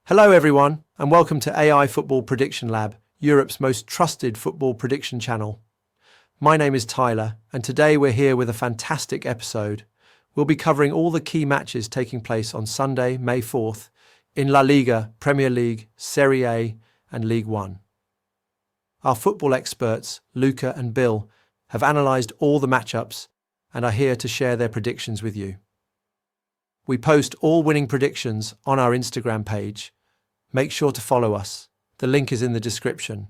Hello, everyone, and welcome to AI Football Prediction Lab, Europe's most trusted football prediction channel. My name is Tyler, and today we're here with a fantastic episode. We'll be covering all the key matches taking place on Sunday, May 4th, in La Liga, Premier League, Serie A, and Ligue 1. Our football experts, Luca and Bill, have analysed all the matchups and are here to share their predictions with you. We post all winning predictions on our Instagram page. Make sure to follow us. The link is in the description.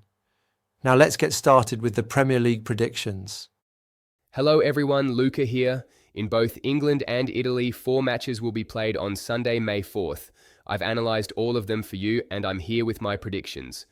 Now let's get started with the Premier League predictions. Hello everyone, Luca here. In both England and Italy, 4 matches will be played on Sunday, May 4th. I've analysed all of them for you and I'm here with my predictions.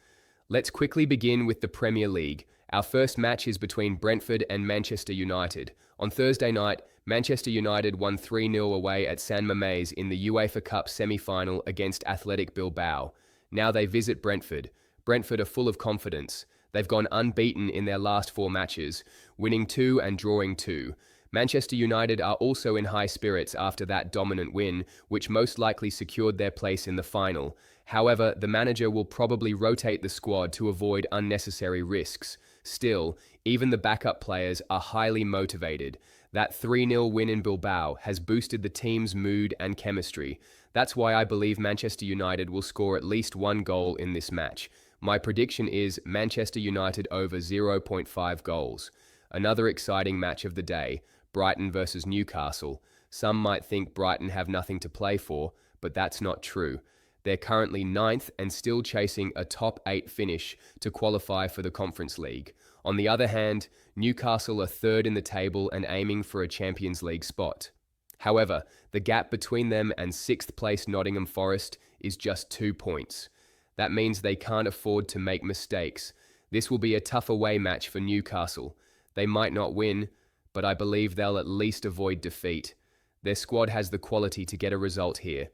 Let's quickly begin with the Premier League. Our first match is between Brentford and Manchester United. On Thursday night, Manchester United won 3-0 away at San Mamés in the UEFA Cup semi-final against Athletic Bilbao. Now they visit Brentford. Brentford are full of confidence. They've gone unbeaten in their last 4 matches, winning 2 and drawing 2. Manchester United are also in high spirits after that dominant win, which most likely secured their place in the final. However, the manager will probably rotate the squad to avoid unnecessary risks. Still, even the backup players are highly motivated. That 3-0 win in Bilbao has boosted the team's mood and chemistry. That's why I believe Manchester United will score at least 1 goal in this match. My prediction is Manchester United over 0.5 goals. Another exciting match of the day, Brighton versus Newcastle. Some might think Brighton have nothing to play for, but that's not true. They're currently 9th and still chasing a top 8 finish to qualify for the Conference League. On the other hand, Newcastle are 3rd in the table and aiming for a Champions League spot. However, the gap between them and 6th place Nottingham Forest is just 2 points. That means they can't afford to make mistakes. This will be a tough away match for Newcastle. They might not win, but I believe they'll at least avoid defeat. Their squad has the quality to get a result here.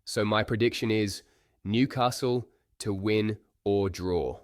So my prediction is Newcastle to win or draw.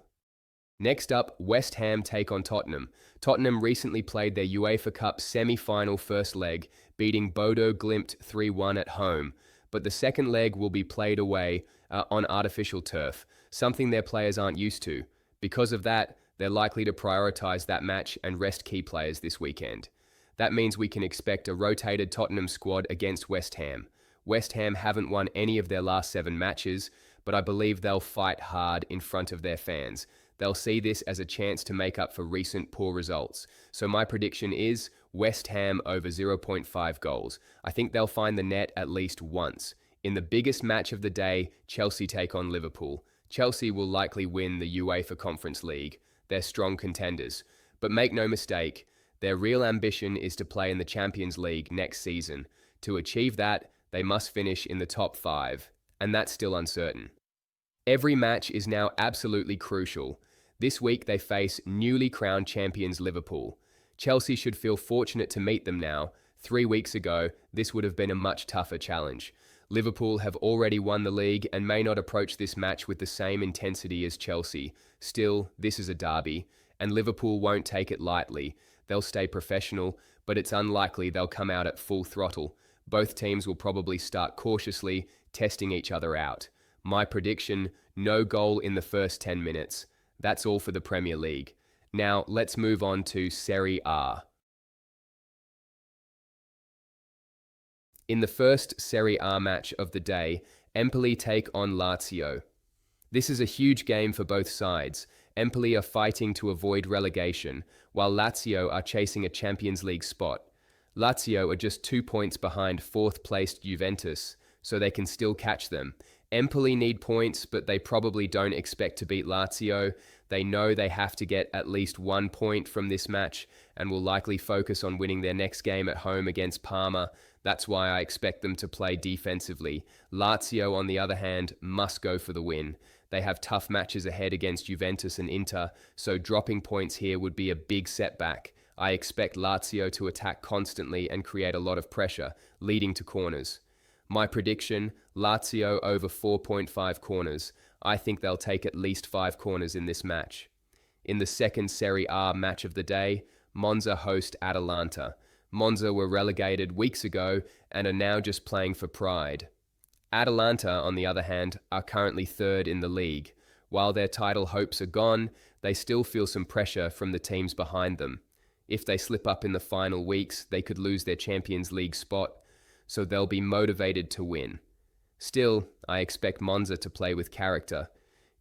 Next up, West Ham take on Tottenham. Tottenham recently played their UEFA Cup semi-final first leg, beating Bodo Glimt 3-1 at home. But the second leg will be played away on artificial turf, something their players aren't used to. Because of that, they're likely to prioritise that match and rest key players this weekend. That means we can expect a rotated Tottenham squad against West Ham. West Ham haven't won any of their last 7 matches, but I believe they'll fight hard in front of their fans. They'll see this as a chance to make up for recent poor results. So my prediction is West Ham over 0.5 goals. I think they'll find the net at least once. In the biggest match of the day, Chelsea take on Liverpool. Chelsea will likely win the UEFA Conference League. They're strong contenders. But make no mistake, their real ambition is to play in the Champions League next season. To achieve that, they must finish in the top 5, and that's still uncertain. Every match is now absolutely crucial. This week they face newly crowned champions Liverpool. Chelsea should feel fortunate to meet them now. 3 weeks ago, this would have been a much tougher challenge. Liverpool have already won the league and may not approach this match with the same intensity as Chelsea. Still, this is a derby, and Liverpool won't take it lightly. They'll stay professional, but it's unlikely they'll come out at full throttle. Both teams will probably start cautiously, testing each other out. My prediction, no goal in the first 10 minutes. That's all for the Premier League. Now, let's move on to Serie A. In the first Serie A match of the day, Empoli take on Lazio. This is a huge game for both sides. Empoli are fighting to avoid relegation, while Lazio are chasing a Champions League spot. Lazio are just 2 points behind 4th-placed Juventus, so they can still catch them. Empoli need points, but they probably don't expect to beat Lazio. They know they have to get at least 1 point from this match and will likely focus on winning their next game at home against Parma. That's why I expect them to play defensively. Lazio, on the other hand, must go for the win. They have tough matches ahead against Juventus and Inter, so dropping points here would be a big setback. I expect Lazio to attack constantly and create a lot of pressure, leading to corners. My prediction, Lazio over 4.5 corners. I think they'll take at least 5 corners in this match. In the second Serie A match of the day, Monza host Atalanta. Monza were relegated weeks ago and are now just playing for pride. Atalanta, on the other hand, are currently third in the league. While their title hopes are gone, they still feel some pressure from the teams behind them. If they slip up in the final weeks, they could lose their Champions League spot, so they'll be motivated to win. Still, I expect Monza to play with character.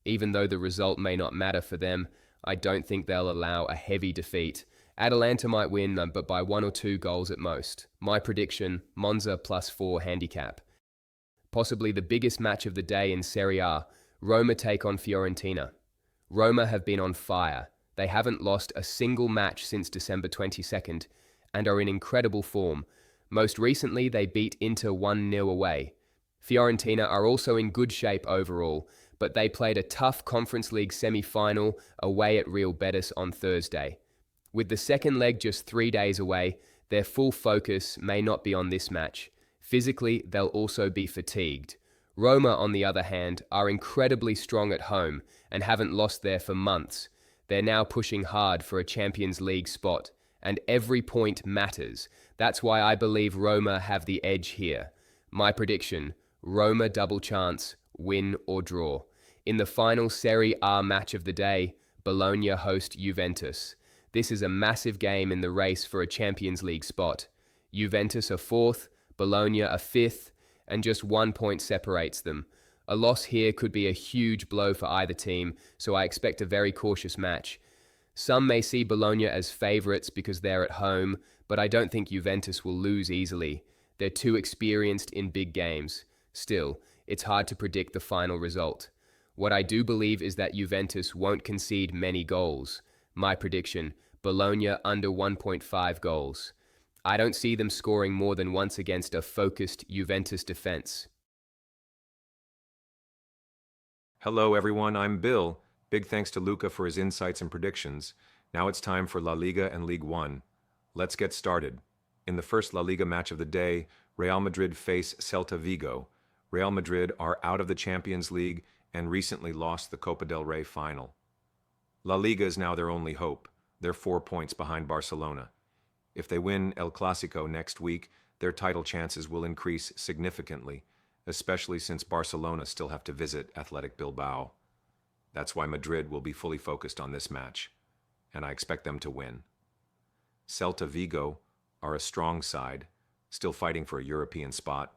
Even though the result may not matter for them, I don't think they'll allow a heavy defeat. Atalanta might win, but by 1 or 2 goals at most. My prediction, Monza +4 handicap. Possibly the biggest match of the day in Serie A, Roma take on Fiorentina. Roma have been on fire. They haven't lost a single match since December 22nd and are in incredible form. Most recently, they beat Inter 1-0 away. Fiorentina are also in good shape overall, but they played a tough Conference League semi-final away at Real Betis on Thursday. With the second leg just 3 days away, their full focus may not be on this match. Physically, they'll also be fatigued. Roma, on the other hand, are incredibly strong at home and haven't lost there for months. They're now pushing hard for a Champions League spot, and every point matters. That's why I believe Roma have the edge here. My prediction, Roma double chance, win or draw. In the final Serie A match of the day, Bologna host Juventus. This is a massive game in the race for a Champions League spot. Juventus are 4th, Bologna are 5th, and just 1 point separates them. A loss here could be a huge blow for either team, so I expect a very cautious match. Some may see Bologna as favourites because they're at home, but I don't think Juventus will lose easily. They're too experienced in big games. Still, it's hard to predict the final result. What I do believe is that Juventus won't concede many goals. My prediction, Bologna under 1.5 goals. I don't see them scoring more than once against a focused Juventus defense. Hello everyone, I'm Bill. Big thanks to Luca for his insights and predictions. Now it's time for La Liga and Ligue 1. Let's get started. In the first La Liga match of the day, Real Madrid face Celta Vigo. Real Madrid are out of the Champions League and recently lost the Copa del Rey final. La Liga is now their only hope. They're 4 points behind Barcelona. If they win El Clásico next week, their title chances will increase significantly, especially since Barcelona still have to visit Athletic Bilbao. That's why Madrid will be fully focused on this match, and I expect them to win. Celta Vigo are a strong side, still fighting for a European spot,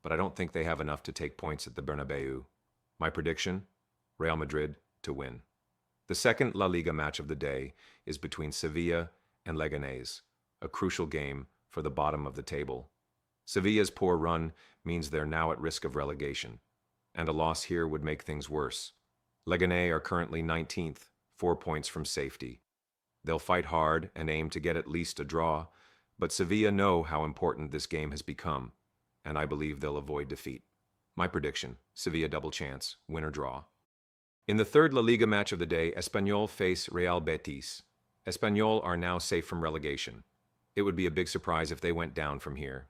but I don't think they have enough to take points at the Bernabeu. My prediction? Real Madrid to win. The second La Liga match of the day is between Sevilla and Leganés, a crucial game for the bottom of the table. Sevilla's poor run means they're now at risk of relegation, and a loss here would make things worse. Leganés are currently 19th, 4 points from safety. They'll fight hard and aim to get at least a draw, but Sevilla know how important this game has become, and I believe they'll avoid defeat. My prediction, Sevilla double chance, win or draw. In the third La Liga match of the day, Espanyol face Real Betis. Espanyol are now safe from relegation. It would be a big surprise if they went down from here.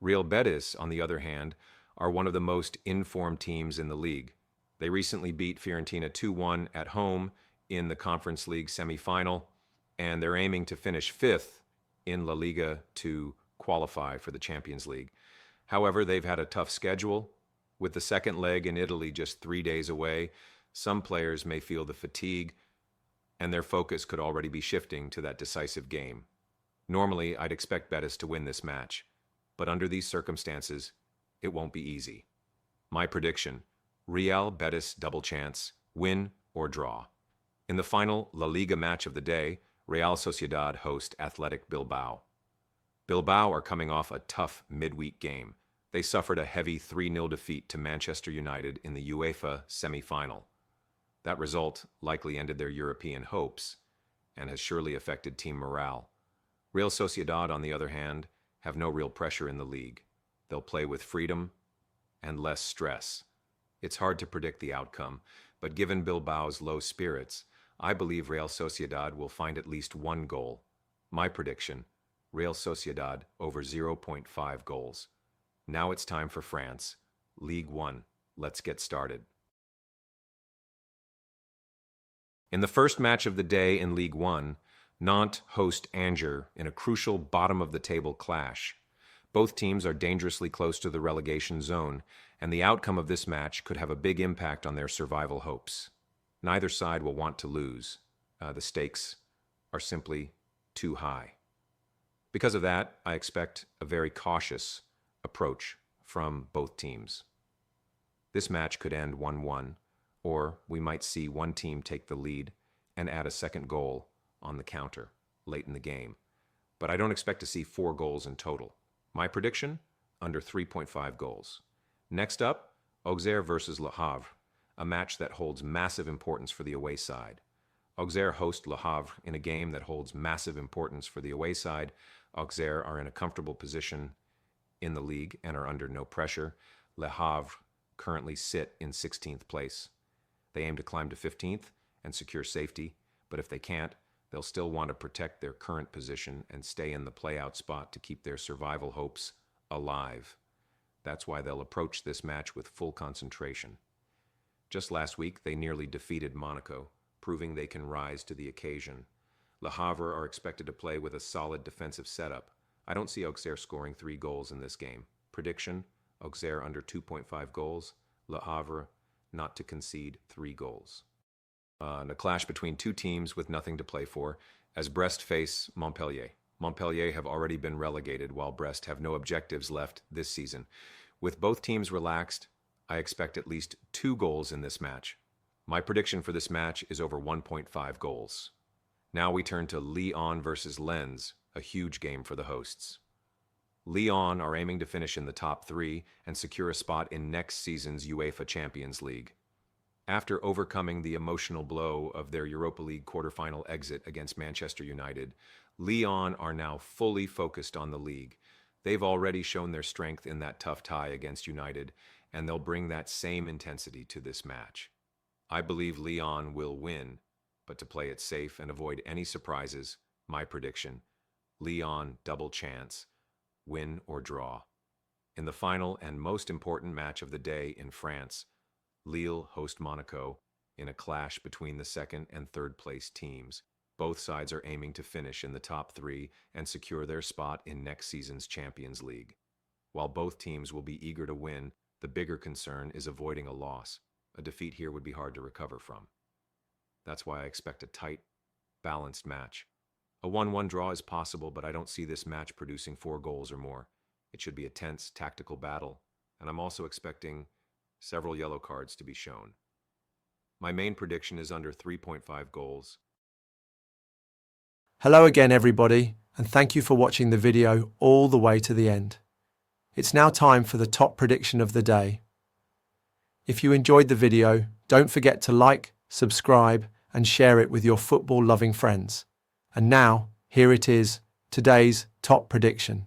Real Betis, on the other hand, are one of the most informed teams in the league. They recently beat Fiorentina 2-1 at home in the Conference League semi-final, and they're aiming to finish 5th in La Liga to qualify for the Champions League. However, they've had a tough schedule. With the second leg in Italy just 3 days away, some players may feel the fatigue, and their focus could already be shifting to that decisive game. Normally, I'd expect Betis to win this match, but under these circumstances, it won't be easy. My prediction, Real Betis double chance, win or draw. In the final La Liga match of the day, Real Sociedad host Athletic Bilbao. Bilbao are coming off a tough midweek game. They suffered a heavy 3-0 defeat to Manchester United in the UEFA semi-final. That result likely ended their European hopes and has surely affected team morale. Real Sociedad, on the other hand, have no real pressure in the league. They'll play with freedom and less stress. It's hard to predict the outcome, but given Bilbao's low spirits, I believe Real Sociedad will find at least 1 goal. My prediction, Real Sociedad over 0.5 goals. Now it's time for France. Ligue 1. Let's get started. In the first match of the day in Ligue 1, Nantes host Angers in a crucial bottom-of-the-table clash. Both teams are dangerously close to the relegation zone, and the outcome of this match could have a big impact on their survival hopes. Neither side will want to lose. The stakes are simply too high. Because of that, I expect a very cautious approach from both teams. This match could end 1-1, or we might see one team take the lead and add a second goal on the counter late in the game. But I don't expect to see 4 goals in total. My prediction? Under 3.5 goals. Next up, Auxerre versus Le Havre, a match that holds massive importance for the away side. Auxerre host Le Havre in a game that holds massive importance for the away side. Auxerre are in a comfortable position in the league and are under no pressure. Le Havre currently sit in 16th place. They aim to climb to 15th and secure safety, but if they can't, they'll still want to protect their current position and stay in the play-out spot to keep their survival hopes alive. That's why they'll approach this match with full concentration. Just last week, they nearly defeated Monaco, proving they can rise to the occasion. Le Havre are expected to play with a solid defensive setup. I don't see Auxerre scoring 3 goals in this game. Prediction: Auxerre under 2.5 goals, Le Havre not to concede 3 goals. And a clash between two teams with nothing to play for, as Brest face Montpellier. Montpellier have already been relegated, while Brest have no objectives left this season. With both teams relaxed, I expect at least 2 goals in this match. My prediction for this match is over 1.5 goals. Now we turn to Lyon versus Lens, a huge game for the hosts. Lyon are aiming to finish in the top 3 and secure a spot in next season's UEFA Champions League. After overcoming the emotional blow of their Europa League quarterfinal exit against Manchester United, Lyon are now fully focused on the league. They've already shown their strength in that tough tie against United, and they'll bring that same intensity to this match. I believe Lyon will win, but to play it safe and avoid any surprises, my prediction: Lyon double chance, win or draw. In the final and most important match of the day in France, Lille host Monaco in a clash between the second and third place teams. Both sides are aiming to finish in the top 3 and secure their spot in next season's Champions League. While both teams will be eager to win, the bigger concern is avoiding a loss. A defeat here would be hard to recover from. That's why I expect a tight, balanced match. A 1-1 draw is possible, but I don't see this match producing 4 goals or more. It should be a tense, tactical battle, and I'm also expecting several yellow cards to be shown. My main prediction is under 3.5 goals. Hello again, everybody, and thank you for watching the video all the way to the end. It's now time for the top prediction of the day. If you enjoyed the video, don't forget to like, subscribe, and share it with your football-loving friends. And now, here it is, today's top prediction.